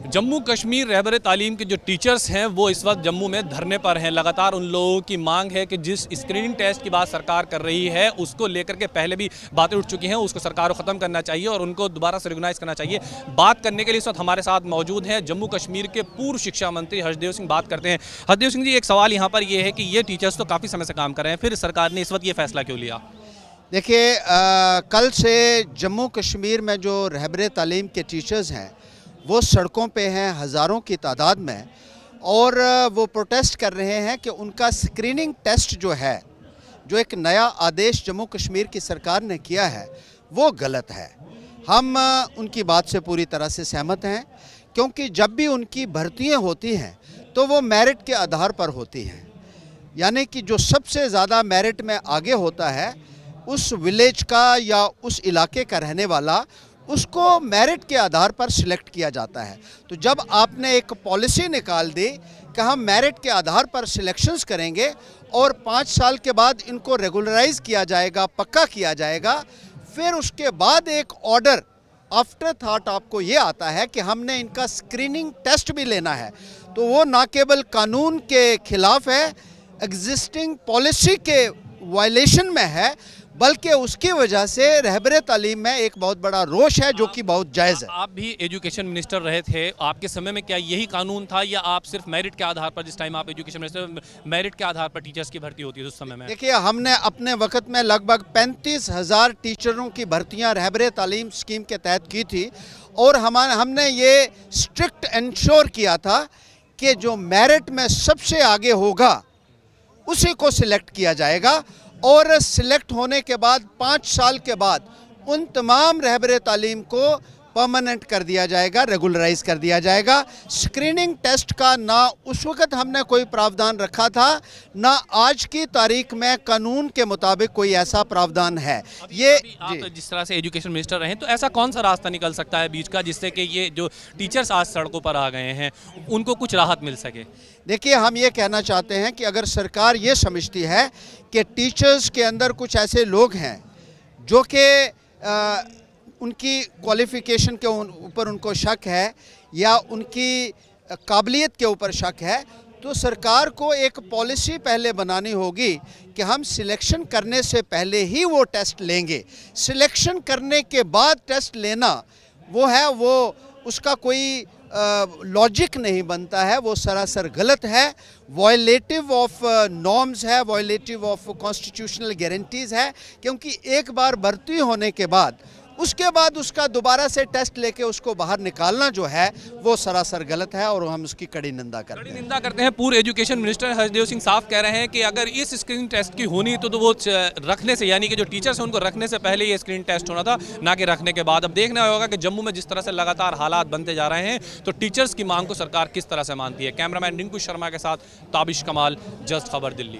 जम्मू कश्मीर रहबर तालीम के जो टीचर्स हैं वो इस वक्त जम्मू में धरने पर हैं। लगातार उन लोगों की मांग है कि जिस स्क्रीनिंग टेस्ट की बात सरकार कर रही है उसको लेकर के पहले भी बातें उठ चुकी हैं, उसको सरकार को ख़त्म करना चाहिए और उनको दोबारा से रिकॉग्नाइज करना चाहिए। बात करने के लिए इस वक्त हमारे साथ मौजूद हैं जम्मू कश्मीर के पूर्व शिक्षा मंत्री हर्षदेव सिंह। बात करते हैं हर्षदेव सिंह जी, एक सवाल यहाँ पर यह है कि ये टीचर्स तो काफ़ी समय से काम कर रहे हैं, फिर सरकार ने इस वक्त ये फैसला क्यों लिया? देखिए, कल से जम्मू कश्मीर में जो रहबर तालीम के टीचर्स हैं वो सड़कों पे हैं हज़ारों की तादाद में, और वो प्रोटेस्ट कर रहे हैं कि उनका स्क्रीनिंग टेस्ट जो है, जो एक नया आदेश जम्मू कश्मीर की सरकार ने किया है, वो गलत है। हम उनकी बात से पूरी तरह से सहमत हैं, क्योंकि जब भी उनकी भर्तियां होती हैं तो वो मेरिट के आधार पर होती हैं। यानी कि जो सबसे ज़्यादा मेरिट में आगे होता है उस विलेज का या उस इलाके का रहने वाला, उसको मेरिट के आधार पर सिलेक्ट किया जाता है। तो जब आपने एक पॉलिसी निकाल दी कि हम मेरिट के आधार पर सिलेक्शंस करेंगे और 5 साल के बाद इनको रेगुलराइज किया जाएगा, पक्का किया जाएगा, फिर उसके बाद एक ऑर्डर आफ्टर थॉट आपको ये आता है कि हमने इनका स्क्रीनिंग टेस्ट भी लेना है, तो वो ना केवल कानून के खिलाफ है, एग्जिस्टिंग पॉलिसी के वायलेशन में है, बल्कि उसकी वजह से रहबर तालीम में एक बहुत बड़ा रोष है, जो कि बहुत जायज़ है। आप भी एजुकेशन मिनिस्टर रहे थे, आपके समय में क्या यही कानून था या आप सिर्फ मेरिट के आधार पर, जिस टाइम आप एजुकेशन मिनिस्टर, मेरिट के आधार पर टीचर्स की भर्ती होती है उस समय में? देखिए, हमने अपने वक्त में लगभग 35,000 टीचरों की भर्तियां रहबर तालीम स्कीम के तहत की थी, और हमने ये स्ट्रिक्ट इंश्योर किया था कि जो मेरिट में सबसे आगे होगा उसी को सिलेक्ट किया जाएगा, और सिलेक्ट होने के बाद 5 साल के बाद उन तमाम रहबर तालीम को परमानेंट कर दिया जाएगा, रेगुलराइज कर दिया जाएगा। स्क्रीनिंग टेस्ट का ना उस वक्त हमने कोई प्रावधान रखा था, ना आज की तारीख में कानून के मुताबिक कोई ऐसा प्रावधान है। ये आप जिस तरह से एजुकेशन मिनिस्टर रहे, तो ऐसा कौन सा रास्ता निकल सकता है बीच का जिससे कि ये जो टीचर्स आज सड़कों पर आ गए हैं उनको कुछ राहत मिल सके? देखिए, हम ये कहना चाहते हैं कि अगर सरकार ये समझती है कि टीचर्स के अंदर कुछ ऐसे लोग हैं जो कि उनकी क्वालिफ़िकेशन के ऊपर उनको शक है या उनकी काबिलियत के ऊपर शक है, तो सरकार को एक पॉलिसी पहले बनानी होगी कि हम सिलेक्शन करने से पहले ही वो टेस्ट लेंगे। सिलेक्शन करने के बाद टेस्ट लेना वो उसका कोई लॉजिक नहीं बनता है, वो सरासर गलत है, वायलेटिव ऑफ नॉर्म्स है, वायलेटिव ऑफ कॉन्स्टिट्यूशनल गारंटीज़ है, क्योंकि एक बार भर्ती होने के बाद उसके बाद उसका दोबारा से टेस्ट लेके उसको बाहर निकालना जो है वो सरासर गलत है, और हम उसकी कड़ी निंदा करते हैं। पूर्व एजुकेशन मिनिस्टर हर्षदेव सिंह साफ कह रहे हैं कि अगर इस स्क्रीनिंग टेस्ट की होनी तो वो रखने से, यानी कि जो टीचर्स हैं उनको रखने से पहले ये स्क्रीनिंग टेस्ट होना था, ना कि रखने के बाद। अब देखना होगा कि जम्मू में जिस तरह से लगातार हालात बनते जा रहे हैं तो टीचर्स की मांग को सरकार किस तरह से मानती है। कैमरामैन रिंकू शर्मा के साथ ताबिश कमाल, जस्ट खबर, दिल्ली।